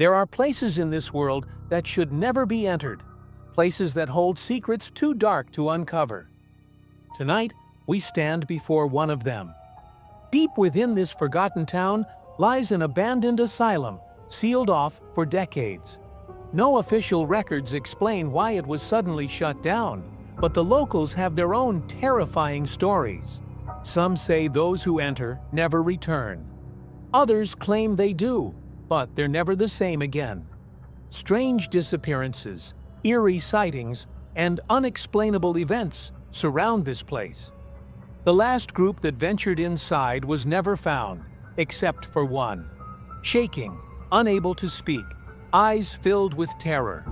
There are places in this world that should never be entered, places that hold secrets too dark to uncover. Tonight, we stand before one of them. Deep within this forgotten town lies an abandoned asylum, sealed off for decades. No official records explain why it was suddenly shut down, but the locals have their own terrifying stories. Some say those who enter never return. Others claim they do, but they're never the same again. Strange disappearances, eerie sightings, and unexplainable events surround this place. The last group that ventured inside was never found, except for one. Shaking, unable to speak, eyes filled with terror.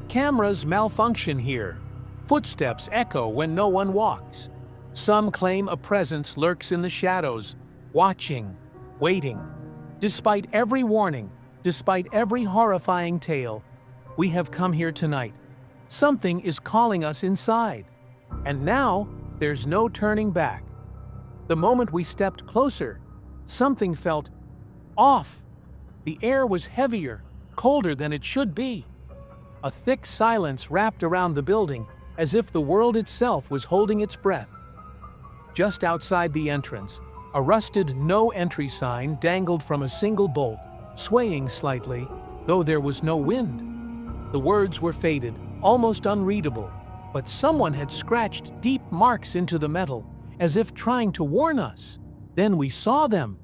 Cameras malfunction here. Footsteps echo when no one walks. Some claim a presence lurks in the shadows, watching, waiting. Despite every warning, despite every horrifying tale, we have come here tonight. Something is calling us inside. And now, there's no turning back. The moment we stepped closer, something felt off. The air was heavier, colder than it should be. A thick silence wrapped around the building, as if the world itself was holding its breath. Just outside the entrance, a rusted no entry sign dangled from a single bolt, swaying slightly, though there was no wind. The words were faded, almost unreadable, but someone had scratched deep marks into the metal, as if trying to warn us. Then we saw them.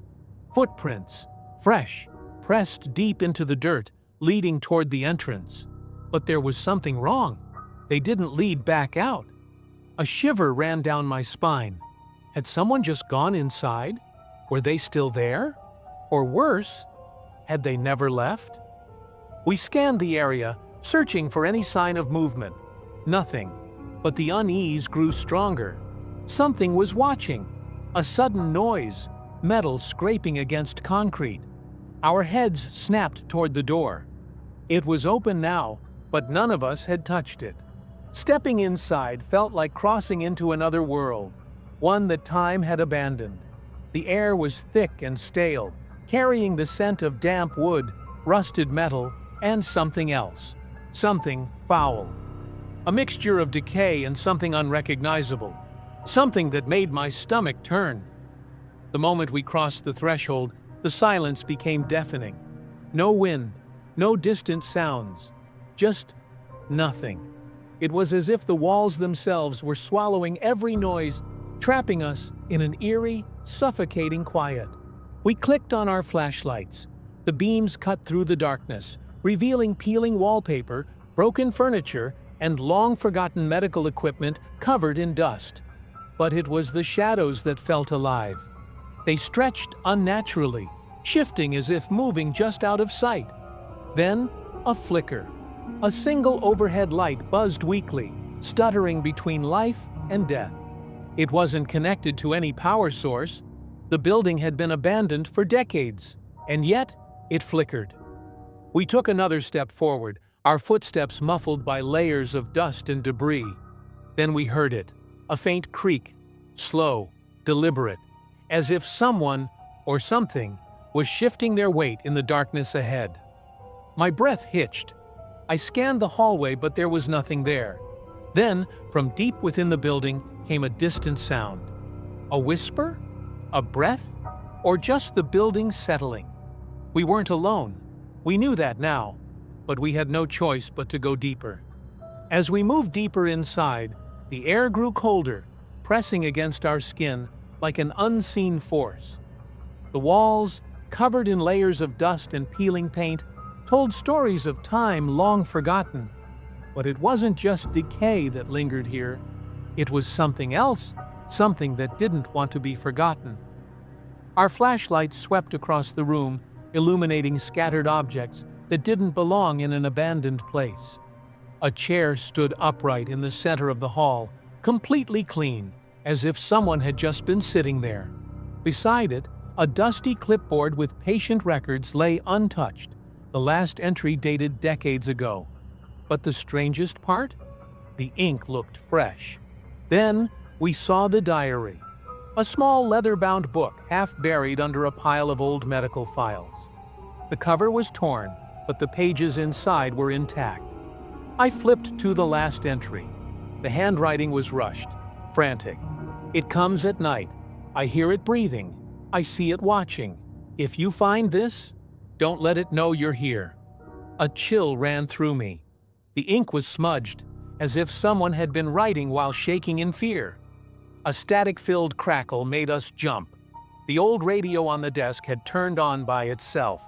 Footprints, fresh, pressed deep into the dirt, leading toward the entrance. But there was something wrong. They didn't lead back out. A shiver ran down my spine. Had someone just gone inside? Were they still there? Or worse, had they never left? We scanned the area, searching for any sign of movement. Nothing. But the unease grew stronger. Something was watching. A sudden noise, metal scraping against concrete. Our heads snapped toward the door. It was open now, but none of us had touched it. Stepping inside felt like crossing into another world, one that time had abandoned. The air was thick and stale, carrying the scent of damp wood, rusted metal, and something else. Something foul. A mixture of decay and something unrecognizable. Something that made my stomach turn. The moment we crossed the threshold, the silence became deafening. No wind, no distant sounds, just nothing. It was as if the walls themselves were swallowing every noise, trapping us in an eerie, suffocating quiet. We clicked on our flashlights. The beams cut through the darkness, revealing peeling wallpaper, broken furniture, and long-forgotten medical equipment covered in dust. But it was the shadows that felt alive. They stretched unnaturally, shifting as if moving just out of sight. Then, a flicker. A single overhead light buzzed weakly, stuttering between life and death. It wasn't connected to any power source. The building had been abandoned for decades, and yet it flickered. We took another step forward, our footsteps muffled by layers of dust and debris. Then we heard it, a faint creak, slow, deliberate, as if someone, or something, was shifting their weight in the darkness ahead. My breath hitched. I scanned the hallway, but there was nothing there. Then, from deep within the building, came a distant sound. A whisper? A breath? Or just the building settling? We weren't alone. We knew that now, but we had no choice but to go deeper. As we moved deeper inside, the air grew colder, pressing against our skin like an unseen force. The walls, covered in layers of dust and peeling paint, told stories of time long forgotten. But it wasn't just decay that lingered here. It was something else, something that didn't want to be forgotten. Our flashlights swept across the room, illuminating scattered objects that didn't belong in an abandoned place. A chair stood upright in the center of the hall, completely clean, as if someone had just been sitting there. Beside it, a dusty clipboard with patient records lay untouched, the last entry dated decades ago. But the strangest part? The ink looked fresh. Then we saw the diary, a small leather-bound book half buried under a pile of old medical files. The cover was torn, but the pages inside were intact. I flipped to the last entry. The handwriting was rushed, frantic. It comes at night. I hear it breathing. I see it watching. If you find this, don't let it know you're here. A chill ran through me. The ink was smudged, as if someone had been writing while shaking in fear. A static-filled crackle made us jump. The old radio on the desk had turned on by itself.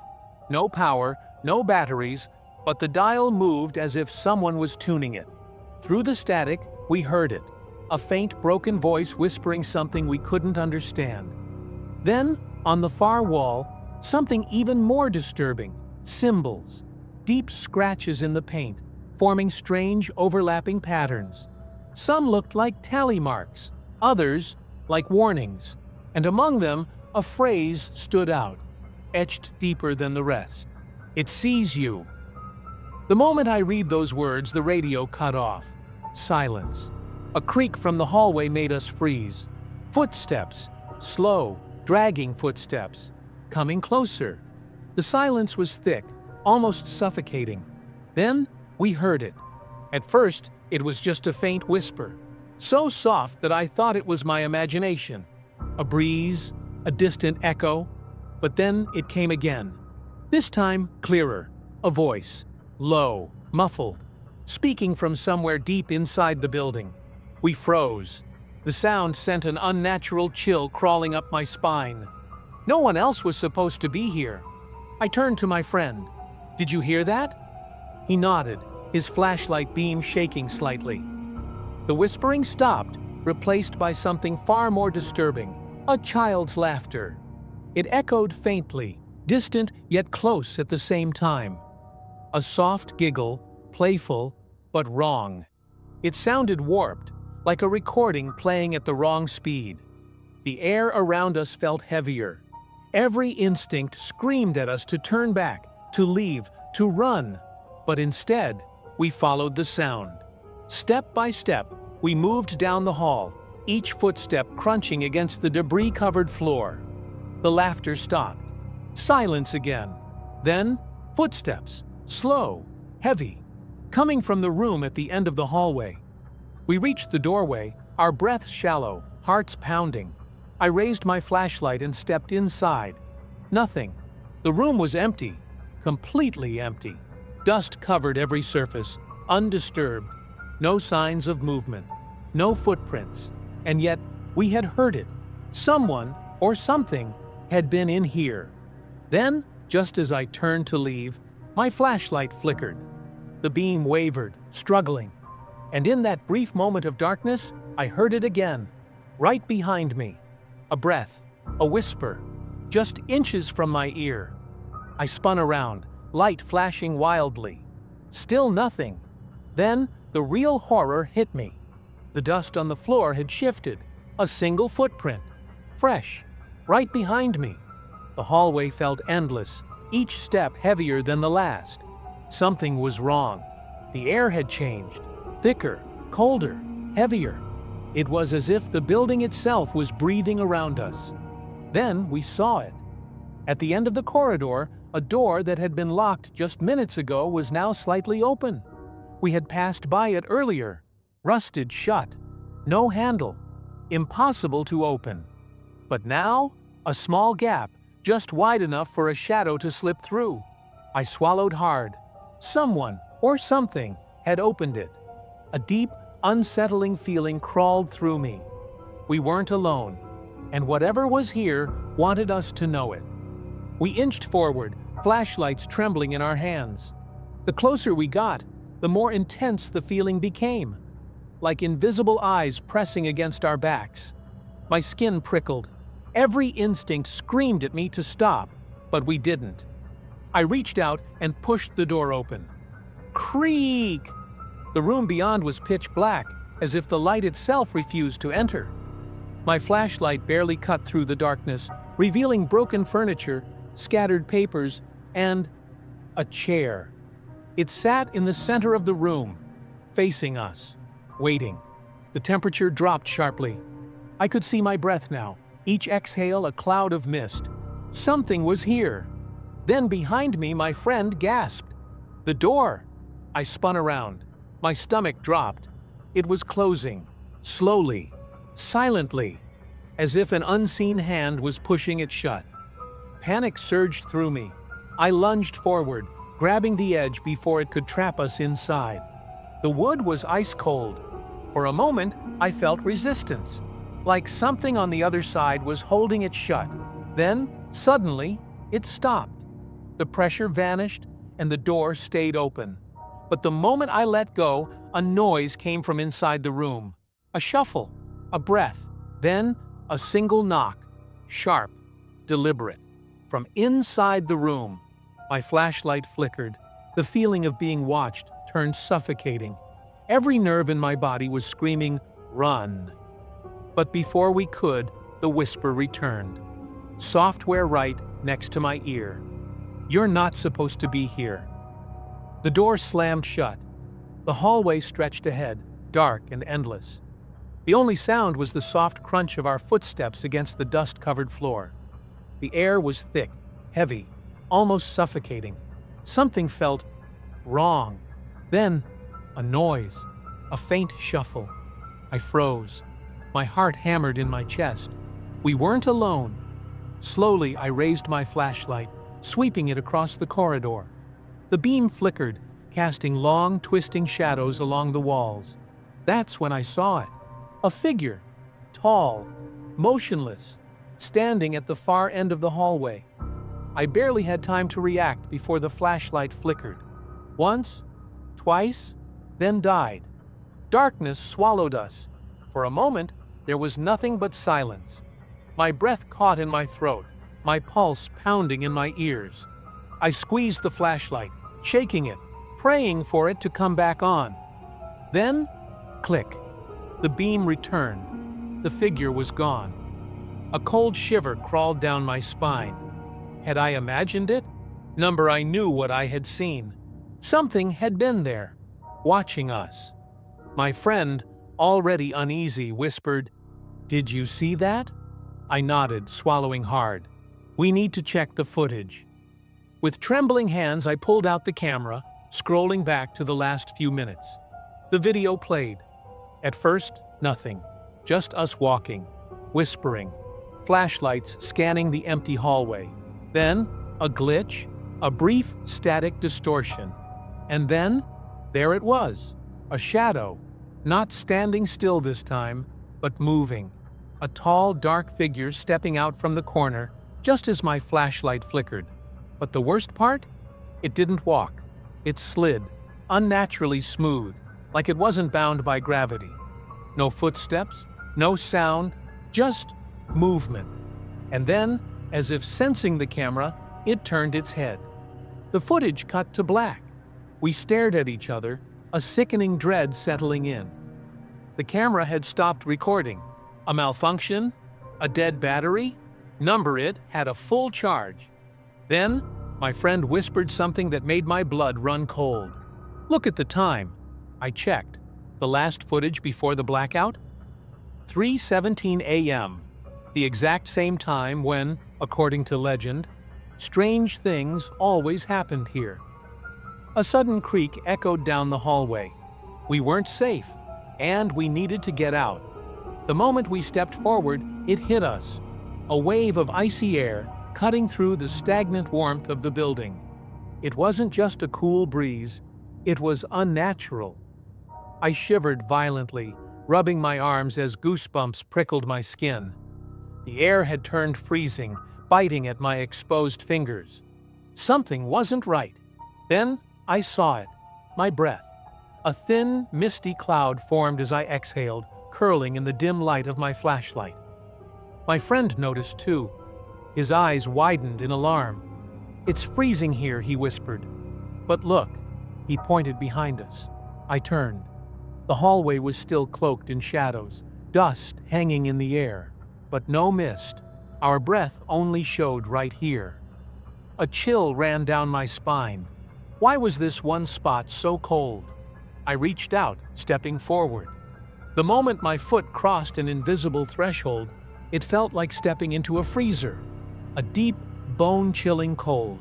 No power, no batteries, but the dial moved as if someone was tuning it. Through the static, we heard it, a faint, broken voice whispering something we couldn't understand. Then, on the far wall, something even more disturbing: symbols, deep scratches in the paint, forming strange, overlapping patterns. Some looked like tally marks, others like warnings, and among them, a phrase stood out, etched deeper than the rest. "It sees you." The moment I read those words, the radio cut off. Silence. A creak from the hallway made us freeze. Footsteps, slow, dragging footsteps, coming closer. The silence was thick, almost suffocating. Then we heard it. At first, it was just a faint whisper, so soft that I thought it was my imagination. A breeze, a distant echo, but then it came again. This time, clearer, a voice, low, muffled, speaking from somewhere deep inside the building. We froze. The sound sent an unnatural chill crawling up my spine. No one else was supposed to be here. I turned to my friend. "Did you hear that?" He nodded, his flashlight beam shaking slightly. The whispering stopped, replaced by something far more disturbing: a child's laughter. It echoed faintly, distant yet close at the same time. A soft giggle, playful, but wrong. It sounded warped, like a recording playing at the wrong speed. The air around us felt heavier. Every instinct screamed at us to turn back, to leave, to run. But instead, we followed the sound. Step by step, we moved down the hall, each footstep crunching against the debris-covered floor. The laughter stopped. Silence again. Then, footsteps, slow, heavy, coming from the room at the end of the hallway. We reached the doorway, our breaths shallow, hearts pounding. I raised my flashlight and stepped inside. Nothing. The room was empty, completely empty. Dust covered every surface, undisturbed. No signs of movement, no footprints. And yet, we had heard it. Someone, or something, had been in here. Then, just as I turned to leave, my flashlight flickered. The beam wavered, struggling. And in that brief moment of darkness, I heard it again, right behind me. A breath, a whisper, just inches from my ear. I spun around, light flashing wildly. Still nothing. Then, the real horror hit me. The dust on the floor had shifted, a single footprint, fresh, right behind me. The hallway felt endless, each step heavier than the last. Something was wrong. The air had changed, thicker, colder, heavier. It was as if the building itself was breathing around us. Then we saw it. At the end of the corridor, a door that had been locked just minutes ago was now slightly open. We had passed by it earlier, rusted shut, no handle, impossible to open. But now, a small gap, just wide enough for a shadow to slip through. I swallowed hard. Someone, or something, had opened it. A deep, unsettling feeling crawled through me. We weren't alone, and whatever was here wanted us to know it. We inched forward, flashlights trembling in our hands. The closer we got, the more intense the feeling became, like invisible eyes pressing against our backs. My skin prickled. Every instinct screamed at me to stop, but we didn't. I reached out and pushed the door open. Creak! The room beyond was pitch black, as if the light itself refused to enter. My flashlight barely cut through the darkness, revealing broken furniture, scattered papers, and a chair. It sat in the center of the room, facing us, waiting. The temperature dropped sharply. I could see my breath now, each exhale a cloud of mist. Something was here. Then behind me, my friend gasped. The door! I spun around. My stomach dropped. It was closing, slowly, silently, as if an unseen hand was pushing it shut. Panic surged through me. I lunged forward, grabbing the edge before it could trap us inside. The wood was ice cold. For a moment, I felt resistance, like something on the other side was holding it shut. Then, suddenly, it stopped. The pressure vanished, and the door stayed open. But the moment I let go, a noise came from inside the room. A shuffle, a breath, then a single knock, sharp, deliberate. From inside the room, my flashlight flickered. The feeling of being watched turned suffocating. Every nerve in my body was screaming, "Run!" But before we could, the whisper returned. Software right next to my ear. "You're not supposed to be here." The door slammed shut. The hallway stretched ahead, dark and endless. The only sound was the soft crunch of our footsteps against the dust-covered floor. The air was thick, heavy, almost suffocating. Something felt wrong. Then, a noise, a faint shuffle. I froze. My heart hammered in my chest. We weren't alone. Slowly, I raised my flashlight, sweeping it across the corridor. The beam flickered, casting long, twisting shadows along the walls. That's when I saw it. A figure, tall, motionless, standing at the far end of the hallway. I barely had time to react before the flashlight flickered. Once, twice, then died. Darkness swallowed us. For a moment, there was nothing but silence. My breath caught in my throat, my pulse pounding in my ears. I squeezed the flashlight, shaking it, praying for it to come back on. Then, click. The beam returned. The figure was gone. A cold shiver crawled down my spine. Had I imagined it? I knew what I had seen. Something had been there, watching us. My friend, already uneasy, whispered, "Did you see that?" I nodded, swallowing hard. "We need to check the footage." With trembling hands, I pulled out the camera, scrolling back to the last few minutes. The video played. At first, nothing. Just us walking, whispering, flashlights scanning the empty hallway. Then, a glitch, a brief static distortion. And then, there it was, a shadow, not standing still this time, but moving. A tall, dark figure stepping out from the corner, just as my flashlight flickered. But the worst part? It didn't walk. It slid, unnaturally smooth, like it wasn't bound by gravity. No footsteps, no sound, just movement. And then, as if sensing the camera, it turned its head. The footage cut to black. We stared at each other, a sickening dread settling in. The camera had stopped recording. A malfunction? A dead battery? It had a full charge. Then, my friend whispered something that made my blood run cold. "Look at the time." I checked. The last footage before the blackout? 3:17 a.m. The exact same time when, according to legend, strange things always happened here. A sudden creak echoed down the hallway. We weren't safe, and we needed to get out. The moment we stepped forward, it hit us. A wave of icy air cutting through the stagnant warmth of the building. It wasn't just a cool breeze, it was unnatural. I shivered violently, rubbing my arms as goosebumps prickled my skin. The air had turned freezing, biting at my exposed fingers. Something wasn't right. Then I saw it, my breath. A thin, misty cloud formed as I exhaled, curling in the dim light of my flashlight. My friend noticed too. His eyes widened in alarm. "It's freezing here," he whispered. "But look," he pointed behind us. I turned. The hallway was still cloaked in shadows, dust hanging in the air, but no mist. Our breath only showed right here. A chill ran down my spine. Why was this one spot so cold? I reached out, stepping forward. The moment my foot crossed an invisible threshold, it felt like stepping into a freezer, a deep, bone-chilling cold.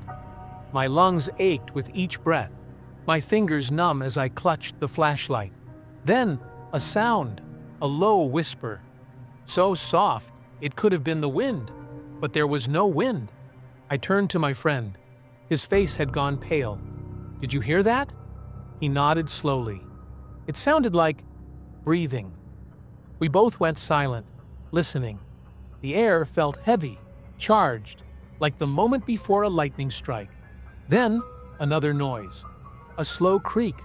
My lungs ached with each breath. my fingers numb as I clutched the flashlight. Then, a sound, a low whisper. So soft, it could have been the wind, but there was no wind. I turned to my friend. His face had gone pale. "Did you hear that?" He nodded slowly. It sounded like breathing. We both went silent, listening. The air felt heavy, charged, like the moment before a lightning strike. Then, another noise. A slow creak,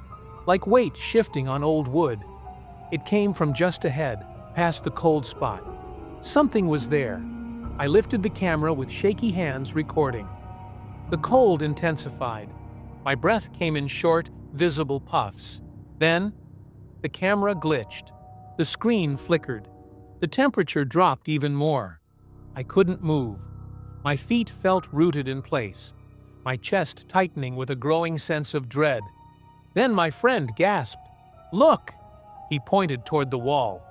like weight shifting on old wood. It came from just ahead, past the cold spot. Something was there. I lifted the camera with shaky hands, recording. The cold intensified. My breath came in short, visible puffs. Then, the camera glitched. The screen flickered. The temperature dropped even more. I couldn't move. My feet felt rooted in place, my chest tightening with a growing sense of dread. Then my friend gasped, "Look!" He pointed toward the wall.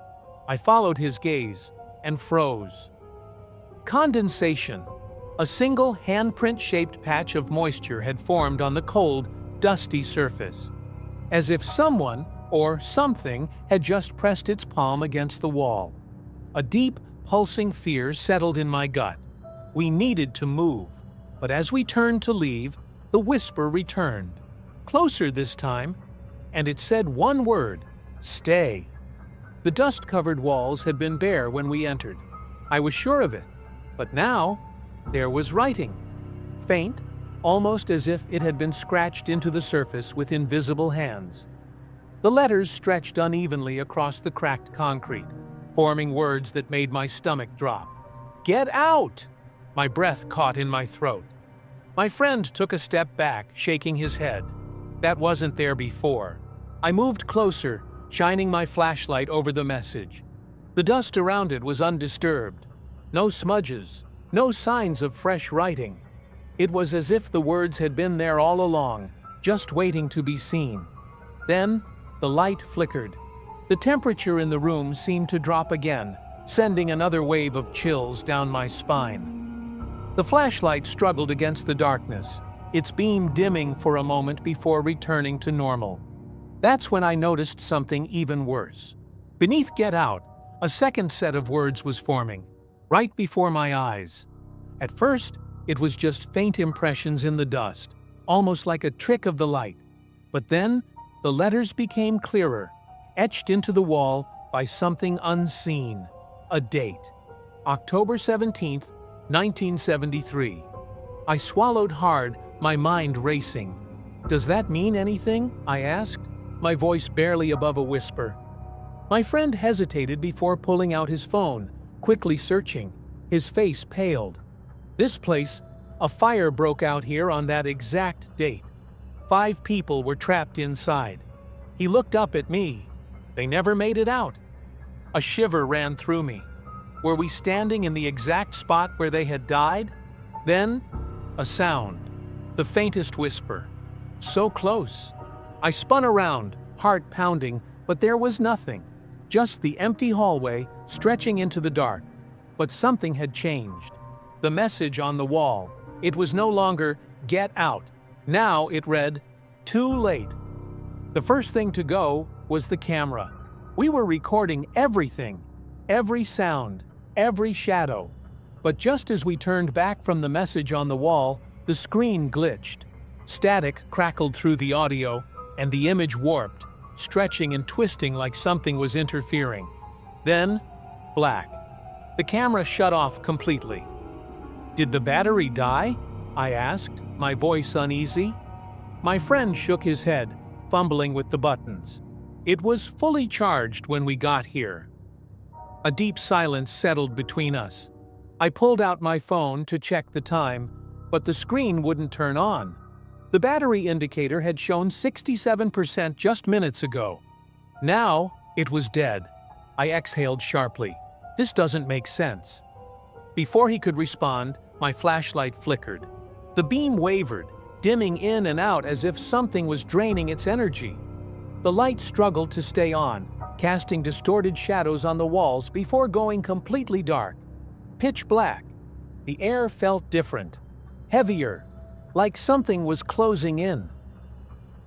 I followed his gaze and froze. Condensation. A single handprint-shaped patch of moisture had formed on the cold, dusty surface, as if someone or something had just pressed its palm against the wall. A deep, pulsing fear settled in my gut. We needed to move, but as we turned to leave, the whisper returned. Closer this time, and it said one word: "Stay." The dust-covered walls had been bare when we entered. I was sure of it, but now there was writing. Faint, almost as if it had been scratched into the surface with invisible hands. The letters stretched unevenly across the cracked concrete, forming words that made my stomach drop. "Get out!" My breath caught in my throat. My friend took a step back, shaking his head. That wasn't there before. I moved closer, shining my flashlight over the message. The dust around it was undisturbed. No smudges, no signs of fresh writing. It was as if the words had been there all along, just waiting to be seen. Then, the light flickered. The temperature in the room seemed to drop again, sending another wave of chills down my spine. The flashlight struggled against the darkness, its beam dimming for a moment before returning to normal. That's when I noticed something even worse. Beneath "Get Out," a second set of words was forming, right before my eyes. At first, it was just faint impressions in the dust, almost like a trick of the light. But then, the letters became clearer, etched into the wall by something unseen. A date. October 17th, 1973. I swallowed hard, my mind racing. "Does that mean anything?" I asked, my voice barely above a whisper. My friend hesitated before pulling out his phone, quickly searching. His face paled. "This place, a fire broke out here on that exact date. 5 people were trapped inside." He looked up at me. "They never made it out." A shiver ran through me. Were we standing in the exact spot where they had died? Then, a sound. The faintest whisper. So close. I spun around, heart pounding, but there was nothing. Just the empty hallway, stretching into the dark. But something had changed. The message on the wall. It was no longer, "Get out." Now it read, "Too late." The first thing to go was the camera. We were recording everything. Every sound. Every shadow. But just as we turned back from the message on the wall, the screen glitched. Static crackled through the audio, and the image warped, stretching and twisting like something was interfering. Then, black. The camera shut off completely. "Did the battery die?" I asked, my voice uneasy. My friend shook his head, fumbling with the buttons. "It was fully charged when we got here." A deep silence settled between us. I pulled out my phone to check the time, but the screen wouldn't turn on. The battery indicator had shown 67% just minutes ago. Now, it was dead. I exhaled sharply. This doesn't make sense. Before he could respond, my flashlight flickered. The beam wavered, dimming in and out as if something was draining its energy. The light struggled to stay on, casting distorted shadows on the walls before going completely dark. Pitch black. The air felt different. Heavier. Like something was closing in.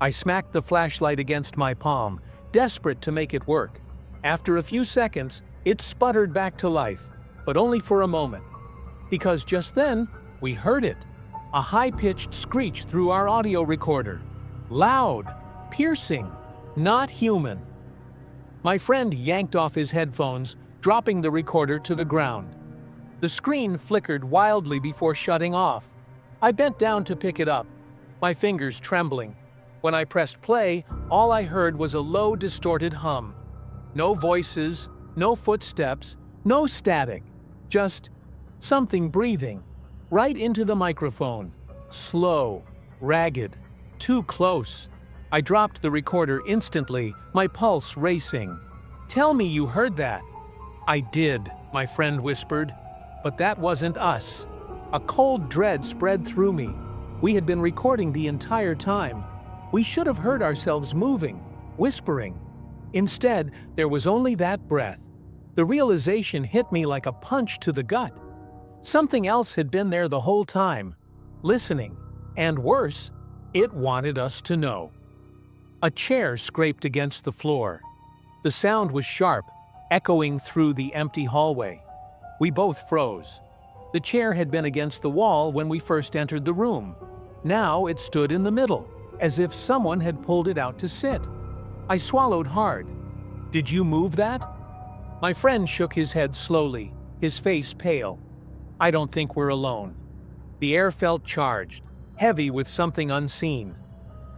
I smacked the flashlight against my palm, desperate to make it work. After a few seconds, it sputtered back to life, but only for a moment. Because just then, we heard it. A high-pitched screech through our audio recorder. Loud, piercing, not human. My friend yanked off his headphones, dropping the recorder to the ground. The screen flickered wildly before shutting off. I bent down to pick it up, my fingers trembling. When I pressed play, all I heard was a low, distorted hum. No voices, no footsteps, no static, just something breathing right into the microphone. Slow, ragged, too close. I dropped the recorder instantly, my pulse racing. "Tell me you heard that." "I did," my friend whispered. But that wasn't us. A cold dread spread through me. We had been recording the entire time. We should have heard ourselves moving, whispering. Instead, there was only that breath. The realization hit me like a punch to the gut. Something else had been there the whole time, listening, and worse, it wanted us to know. A chair scraped against the floor. The sound was sharp, echoing through the empty hallway. We both froze. The chair had been against the wall when we first entered the room. Now it stood in the middle, as if someone had pulled it out to sit. I swallowed hard. "Did you move that?" My friend shook his head slowly, his face pale. "I don't think we're alone." The air felt charged, heavy with something unseen.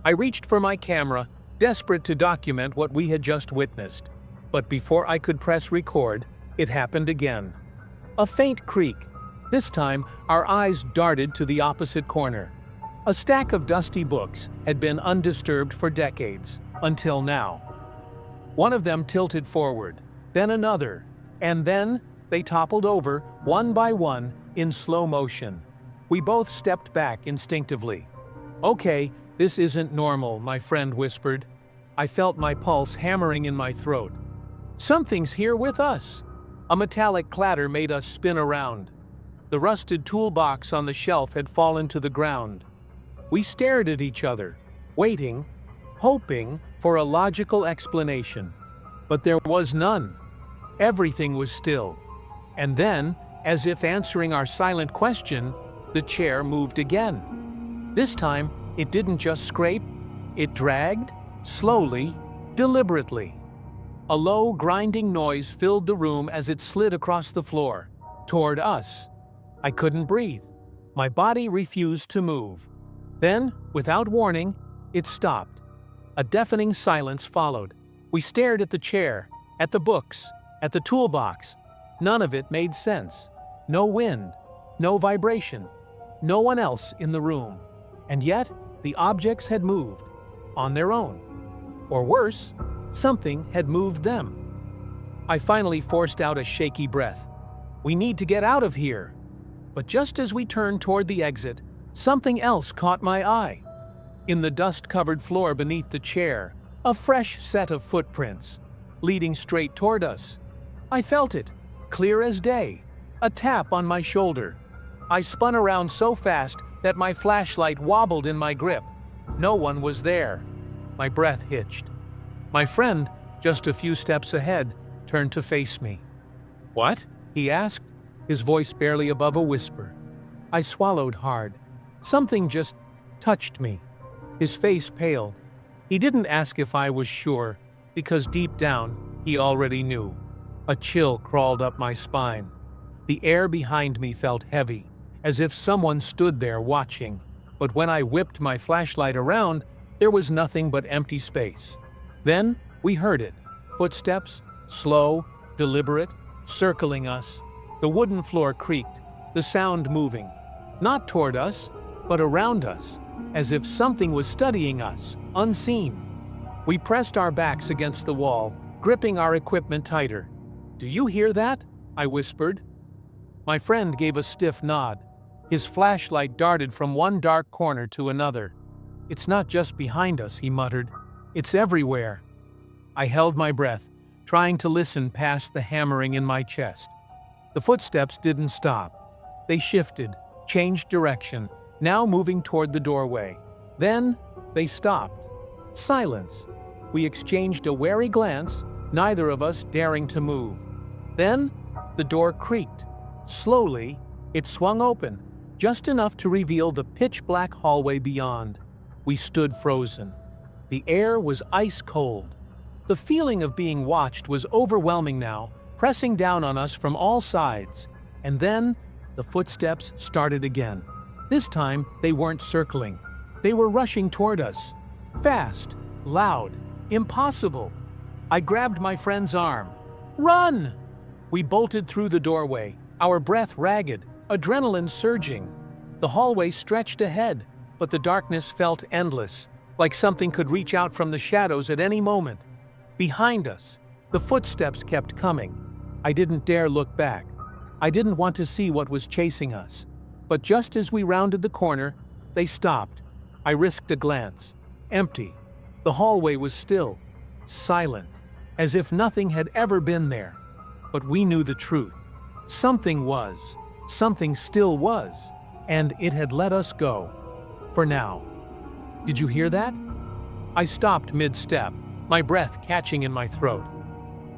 I reached for my camera, desperate to document what we had just witnessed. But before I could press record, it happened again. A faint creak. This time, our eyes darted to the opposite corner. A stack of dusty books had been undisturbed for decades, until now. One of them tilted forward, then another, and then they toppled over, one by one, in slow motion. We both stepped back instinctively. "Okay, this isn't normal," my friend whispered. I felt my pulse hammering in my throat. "Something's here with us." A metallic clatter made us spin around. The rusted toolbox on the shelf had fallen to the ground. We stared at each other, waiting, hoping for a logical explanation. But there was none. Everything was still. And then, as if answering our silent question, the chair moved again. This time, it didn't just scrape, it dragged, slowly, deliberately. A low, grinding noise filled the room as it slid across the floor, toward us. I couldn't breathe. My body refused to move. Then, without warning, it stopped. A deafening silence followed. We stared at the chair, at the books, at the toolbox. None of it made sense. No wind, no vibration, no one else in the room. And yet, the objects had moved, on their own. Or worse, something had moved them. I finally forced out a shaky breath. "We need to get out of here." But just as we turned toward the exit, something else caught my eye. In the dust-covered floor beneath the chair, a fresh set of footprints, leading straight toward us. I felt it, clear as day, a tap on my shoulder. I spun around so fast that my flashlight wobbled in my grip. No one was there. My breath hitched. My friend, just a few steps ahead, turned to face me. "What?" he asked, his voice barely above a whisper. I swallowed hard. Something just touched me. His face paled. He didn't ask if I was sure, because deep down, he already knew. A chill crawled up my spine. The air behind me felt heavy, as if someone stood there watching. But when I whipped my flashlight around, there was nothing but empty space. Then, we heard it. Footsteps, slow, deliberate, circling us. The wooden floor creaked, the sound moving. Not toward us, but around us, as if something was studying us, unseen. We pressed our backs against the wall, gripping our equipment tighter. "Do you hear that?" I whispered. My friend gave a stiff nod. His flashlight darted from one dark corner to another. "It's not just behind us," he muttered. "It's everywhere." I held my breath, trying to listen past the hammering in my chest. The footsteps didn't stop. They shifted, changed direction, now moving toward the doorway. Then, they stopped. Silence. We exchanged a wary glance, neither of us daring to move. Then, the door creaked. Slowly, it swung open, just enough to reveal the pitch-black hallway beyond. We stood frozen. The air was ice cold. The feeling of being watched was overwhelming now, pressing down on us from all sides. And then, the footsteps started again. This time, they weren't circling. They were rushing toward us. Fast, loud, impossible. I grabbed my friend's arm. Run! We bolted through the doorway, our breath ragged, adrenaline surging. The hallway stretched ahead, but the darkness felt endless, like something could reach out from the shadows at any moment. Behind us, the footsteps kept coming. I didn't dare look back. I didn't want to see what was chasing us. But just as we rounded the corner, they stopped. I risked a glance. Empty. The hallway was still, silent, as if nothing had ever been there. But we knew the truth. Something was, something still was, and it had let us go. For now. Did you hear that? I stopped mid-step, my breath catching in my throat.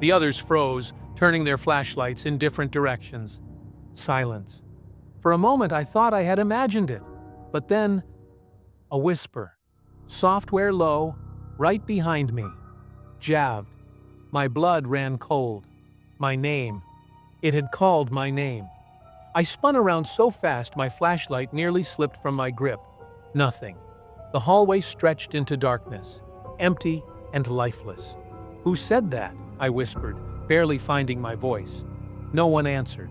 The others froze, turning their flashlights in different directions. Silence. For a moment I thought I had imagined it, but then a whisper, software low, right behind me. Javed. My blood ran cold. My name. It had called my name. I spun around so fast my flashlight nearly slipped from my grip. Nothing. The hallway stretched into darkness, empty and lifeless. Who said that? I whispered, barely finding my voice. No one answered.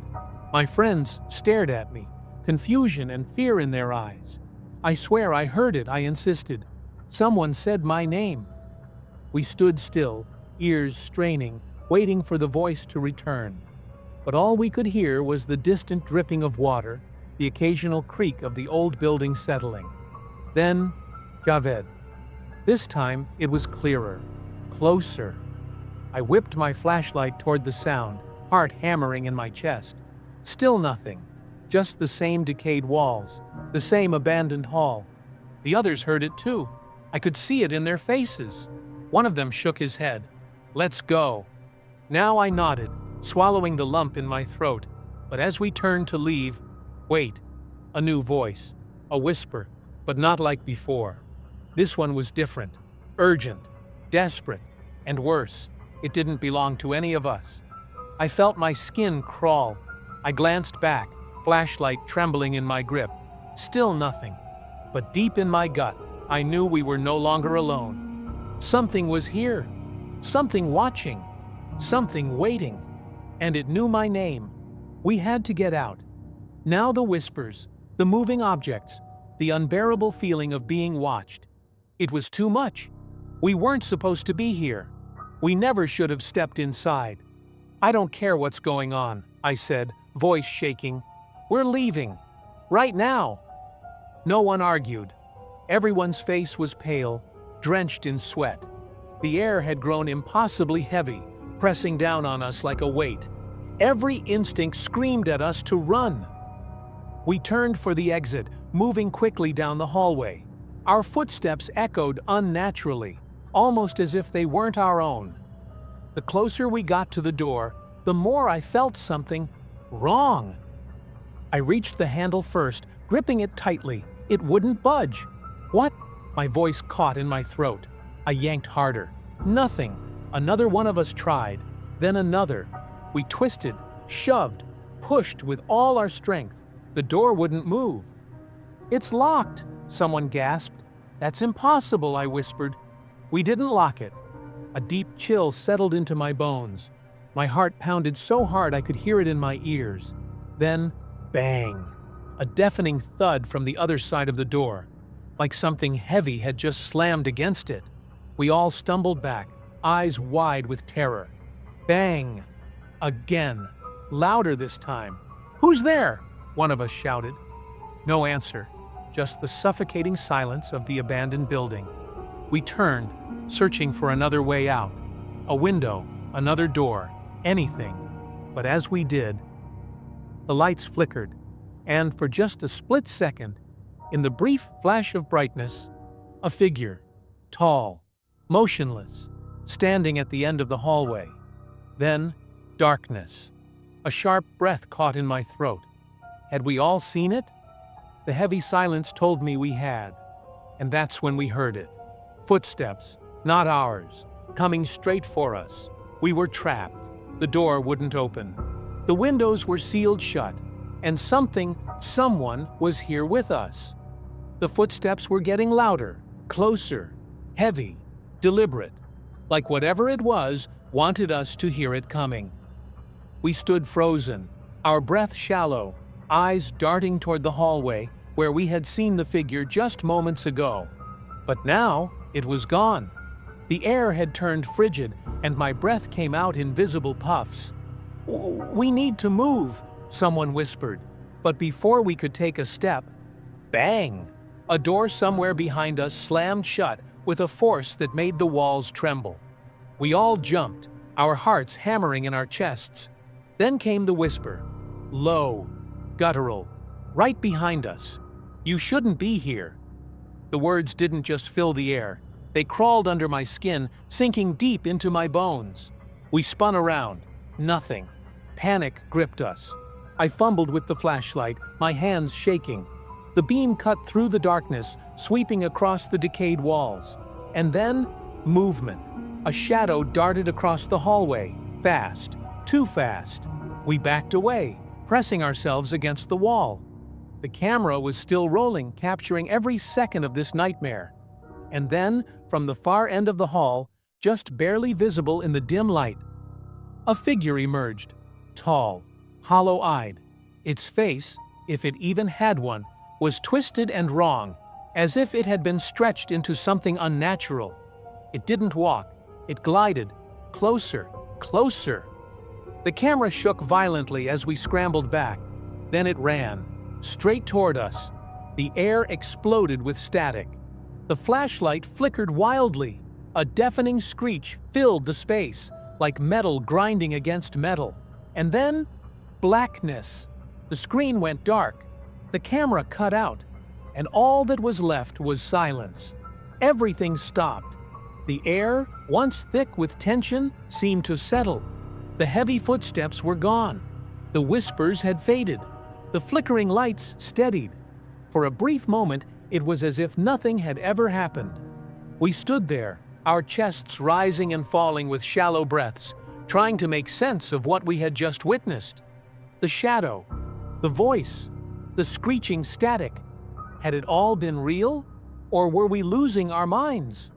My friends stared at me, confusion and fear in their eyes. I swear I heard it, I insisted. Someone said my name. We stood still, ears straining, waiting for the voice to return. But all we could hear was the distant dripping of water, the occasional creak of the old building settling. Then, Javed. This time, it was clearer, closer. I whipped my flashlight toward the sound, heart hammering in my chest. Still nothing. Just the same decayed walls, the same abandoned hall. The others heard it too. I could see it in their faces. One of them shook his head. Let's go. Now I nodded, swallowing the lump in my throat. But as we turned to leave, wait. A new voice. A whisper, but not like before. This one was different, urgent, desperate, and worse. It didn't belong to any of us. I felt my skin crawl. I glanced back, flashlight trembling in my grip. Still nothing. But deep in my gut, I knew we were no longer alone. Something was here. Something watching. Something waiting. And it knew my name. We had to get out. Now the whispers, the moving objects, the unbearable feeling of being watched. It was too much. We weren't supposed to be here. We never should have stepped inside. I don't care what's going on, I said, voice shaking. We're leaving. Right now. No one argued. Everyone's face was pale, drenched in sweat. The air had grown impossibly heavy, pressing down on us like a weight. Every instinct screamed at us to run. We turned for the exit, moving quickly down the hallway. Our footsteps echoed unnaturally, almost as if they weren't our own. The closer we got to the door, the more I felt something wrong. I reached the handle first, gripping it tightly. It wouldn't budge. What? My voice caught in my throat. I yanked harder. Nothing. Another one of us tried, then another. We twisted, shoved, pushed with all our strength. The door wouldn't move. It's locked, someone gasped. That's impossible, I whispered. We didn't lock it. A deep chill settled into my bones. My heart pounded so hard I could hear it in my ears. Then, bang! A deafening thud from the other side of the door, like something heavy had just slammed against it. We all stumbled back, eyes wide with terror. Bang! Again, louder this time. Who's there? One of us shouted. No answer, just the suffocating silence of the abandoned building. We turned, searching for another way out. A window, another door, anything. But as we did, the lights flickered, and for just a split second, in the brief flash of brightness, a figure, tall, motionless, standing at the end of the hallway. Then, darkness. A sharp breath caught in my throat. Had we all seen it? The heavy silence told me we had. And that's when we heard it. Footsteps, not ours, coming straight for us. We were trapped. The door wouldn't open. The windows were sealed shut, and someone was here with us. The footsteps were getting louder, closer, heavy, deliberate, like whatever it was wanted us to hear it coming. We stood frozen, our breath shallow, eyes darting toward the hallway where we had seen the figure just moments ago. But now it was gone. The air had turned frigid, and my breath came out in visible puffs. "We need to move," someone whispered. But before we could take a step, bang! A door somewhere behind us slammed shut with a force that made the walls tremble. We all jumped, our hearts hammering in our chests. Then came the whisper, low, guttural, right behind us. "You shouldn't be here." The words didn't just fill the air. They crawled under my skin, sinking deep into my bones. We spun around. Nothing. Panic gripped us. I fumbled with the flashlight, my hands shaking. The beam cut through the darkness, sweeping across the decayed walls. And then, movement. A shadow darted across the hallway, fast, too fast. We backed away, pressing ourselves against the wall. The camera was still rolling, capturing every second of this nightmare. And then, from the far end of the hall, just barely visible in the dim light, a figure emerged, tall, hollow-eyed. Its face, if it even had one, was twisted and wrong, as if it had been stretched into something unnatural. It didn't walk. It glided, closer, closer. The camera shook violently as we scrambled back. Then it ran, straight toward us. The air exploded with static. The flashlight flickered wildly. A deafening screech filled the space, like metal grinding against metal. And then, blackness. The screen went dark. The camera cut out, and all that was left was silence. Everything stopped. The air, once thick with tension, seemed to settle. The heavy footsteps were gone. The whispers had faded. The flickering lights steadied. For a brief moment, it was as if nothing had ever happened. We stood there, our chests rising and falling with shallow breaths, trying to make sense of what we had just witnessed. The shadow, the voice, the screeching static. Had it all been real? Or were we losing our minds?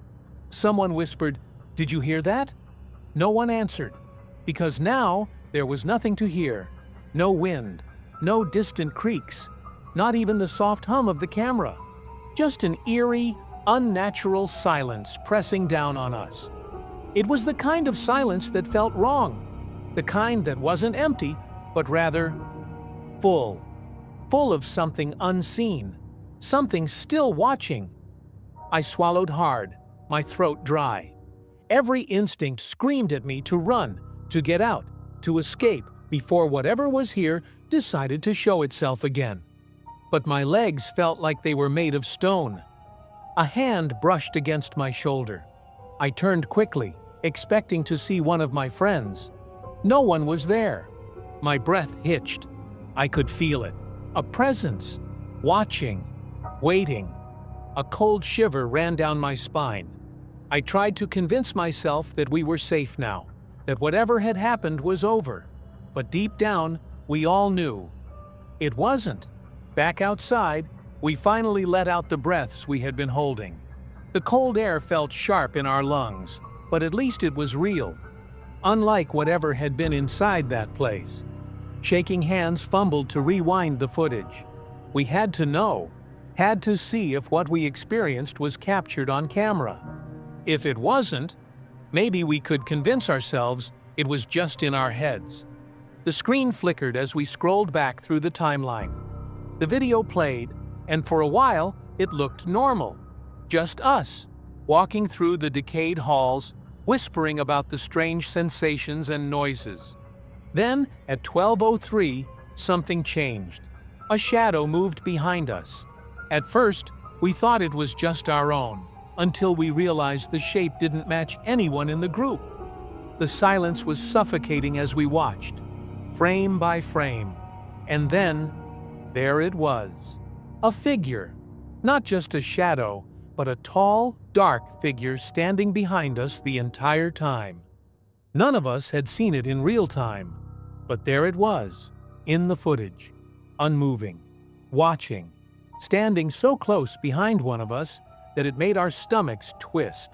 Someone whispered, "Did you hear that?" No one answered, because now there was nothing to hear. No wind, no distant creaks, not even the soft hum of the camera. Just an eerie, unnatural silence pressing down on us. It was the kind of silence that felt wrong, the kind that wasn't empty, but rather full. Full of something unseen, something still watching. I swallowed hard, my throat dry. Every instinct screamed at me to run, to get out, to escape before whatever was here decided to show itself again. But my legs felt like they were made of stone. A hand brushed against my shoulder. I turned quickly, expecting to see one of my friends. No one was there. My breath hitched. I could feel it. A presence. Watching. Waiting. A cold shiver ran down my spine. I tried to convince myself that we were safe now, that whatever had happened was over. But deep down, we all knew. It wasn't. Back outside, we finally let out the breaths we had been holding. The cold air felt sharp in our lungs, but at least it was real. Unlike whatever had been inside that place. Shaking hands fumbled to rewind the footage. We had to know, had to see if what we experienced was captured on camera. If it wasn't, maybe we could convince ourselves it was just in our heads. The screen flickered as we scrolled back through the timeline. The video played, and for a while, it looked normal. Just us, walking through the decayed halls, whispering about the strange sensations and noises. Then, at 12:03, something changed. A shadow moved behind us. At first, we thought it was just our own, until we realized the shape didn't match anyone in the group. The silence was suffocating as we watched, frame by frame. And then, there it was. A figure. Not just a shadow, but a tall, dark figure standing behind us the entire time. None of us had seen it in real time, but there it was, in the footage, unmoving, watching, standing so close behind one of us that it made our stomachs twist.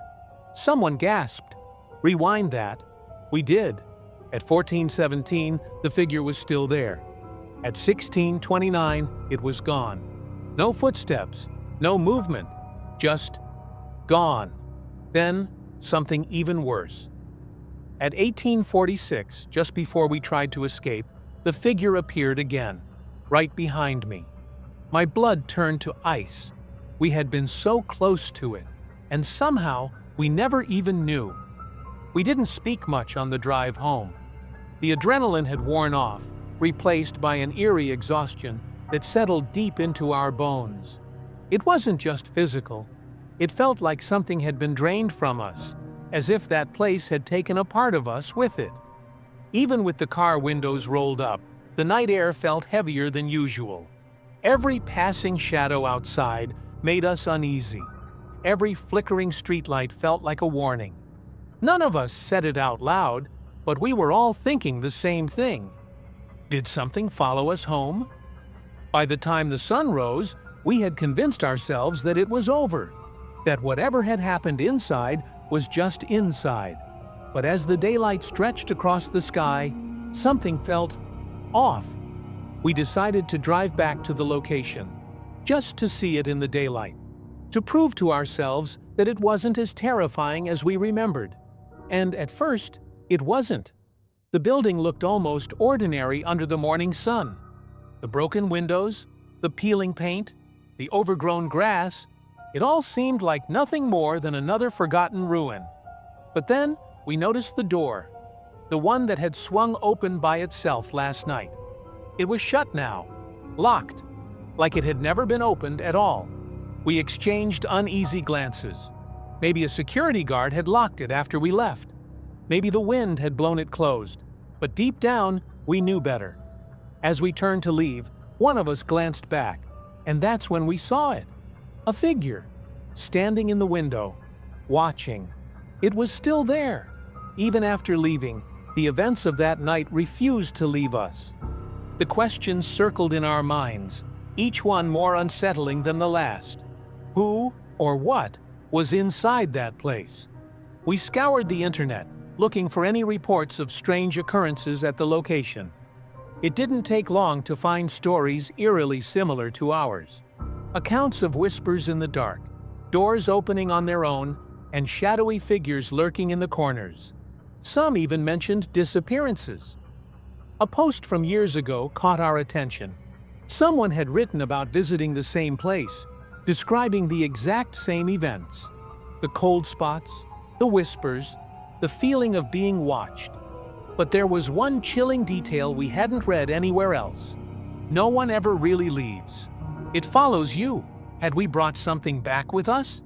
Someone gasped, "Rewind that." We did. At 14:17, the figure was still there. At 16:29, it was gone. No footsteps, no movement, just gone. Then, something even worse. At 18:46, just before we tried to escape, the figure appeared again, right behind me. My blood turned to ice. We had been so close to it, and somehow we never even knew. We didn't speak much on the drive home. The adrenaline had worn off, replaced by an eerie exhaustion that settled deep into our bones. It wasn't just physical. It felt like something had been drained from us, as if that place had taken a part of us with it. Even with the car windows rolled up, the night air felt heavier than usual. Every passing shadow outside made us uneasy. Every flickering streetlight felt like a warning. None of us said it out loud, but we were all thinking the same thing. Did something follow us home? By the time the sun rose, we had convinced ourselves that it was over, that whatever had happened inside was just inside. But as the daylight stretched across the sky, something felt off. We decided to drive back to the location, just to see it in the daylight, to prove to ourselves that it wasn't as terrifying as we remembered. And at first, it wasn't. The building looked almost ordinary under the morning sun. The broken windows, the peeling paint, the overgrown grass, it all seemed like nothing more than another forgotten ruin. But then we noticed the door, the one that had swung open by itself last night. It was shut now, locked, like it had never been opened at all. We exchanged uneasy glances. Maybe a security guard had locked it after we left. Maybe the wind had blown it closed. But deep down, we knew better. As we turned to leave, one of us glanced back, and that's when we saw it. A figure, standing in the window, watching. It was still there. Even after leaving, the events of that night refused to leave us. The questions circled in our minds, each one more unsettling than the last. Who or what was inside that place? We scoured the internet, looking for any reports of strange occurrences at the location. It didn't take long to find stories eerily similar to ours. Accounts of whispers in the dark, doors opening on their own, and shadowy figures lurking in the corners. Some even mentioned disappearances. A post from years ago caught our attention. Someone had written about visiting the same place, describing the exact same events. The cold spots, the whispers, the feeling of being watched. But there was one chilling detail we hadn't read anywhere else. No one ever really leaves. It follows you. Had we brought something back with us?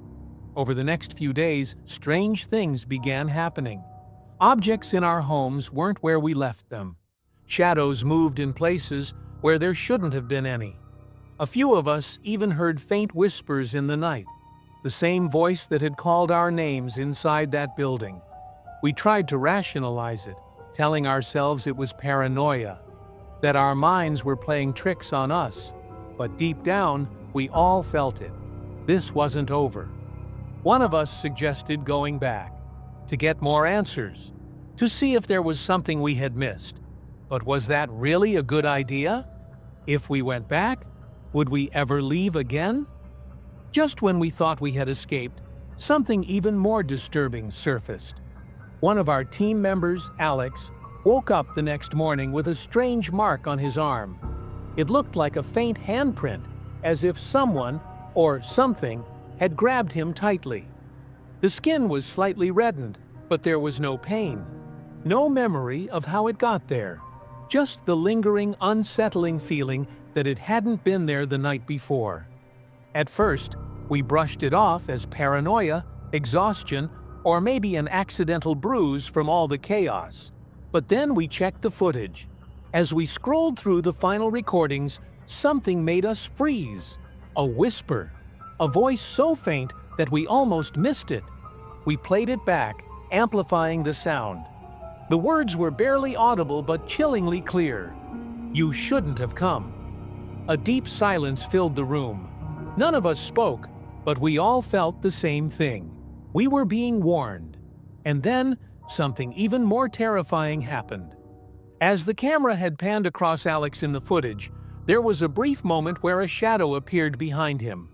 Over the next few days, strange things began happening. Objects in our homes weren't where we left them. Shadows moved in places where there shouldn't have been any. A few of us even heard faint whispers in the night, the same voice that had called our names inside that building. We tried to rationalize it, telling ourselves it was paranoia, that our minds were playing tricks on us. But deep down, we all felt it. This wasn't over. One of us suggested going back, to get more answers, to see if there was something we had missed. But was that really a good idea? If we went back, would we ever leave again? Just when we thought we had escaped, something even more disturbing surfaced. One of our team members, Alex, woke up the next morning with a strange mark on his arm. It looked like a faint handprint, as if someone, or something, had grabbed him tightly. The skin was slightly reddened, but there was no pain. No memory of how it got there. Just the lingering, unsettling feeling that it hadn't been there the night before. At first, we brushed it off as paranoia exhaustion, or maybe an accidental bruise from all the chaos. But then we checked the footage. As we scrolled through the final recordings, something made us freeze. A whisper. A voice so faint that we almost missed it. We played it back, amplifying the sound. The words were barely audible but chillingly clear. "You shouldn't have come." A deep silence filled the room. None of us spoke, but we all felt the same thing. We were being warned. And then, something even more terrifying happened. As the camera had panned across Alex in the footage, there was a brief moment where a shadow appeared behind him.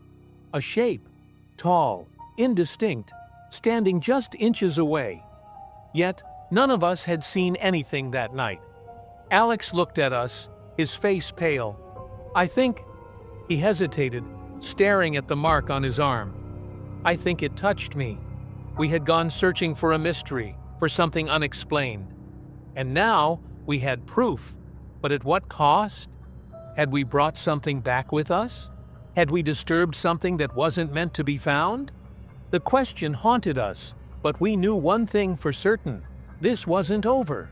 A shape, tall, indistinct, standing just inches away. Yet, none of us had seen anything that night. Alex looked at us, his face pale. "I think..." He hesitated, staring at the mark on his arm. "I think it touched me." We had gone searching for a mystery, for something unexplained. And now, we had proof. But at what cost? Had we brought something back with us? Had we disturbed something that wasn't meant to be found? The question haunted us, but we knew one thing for certain: this wasn't over.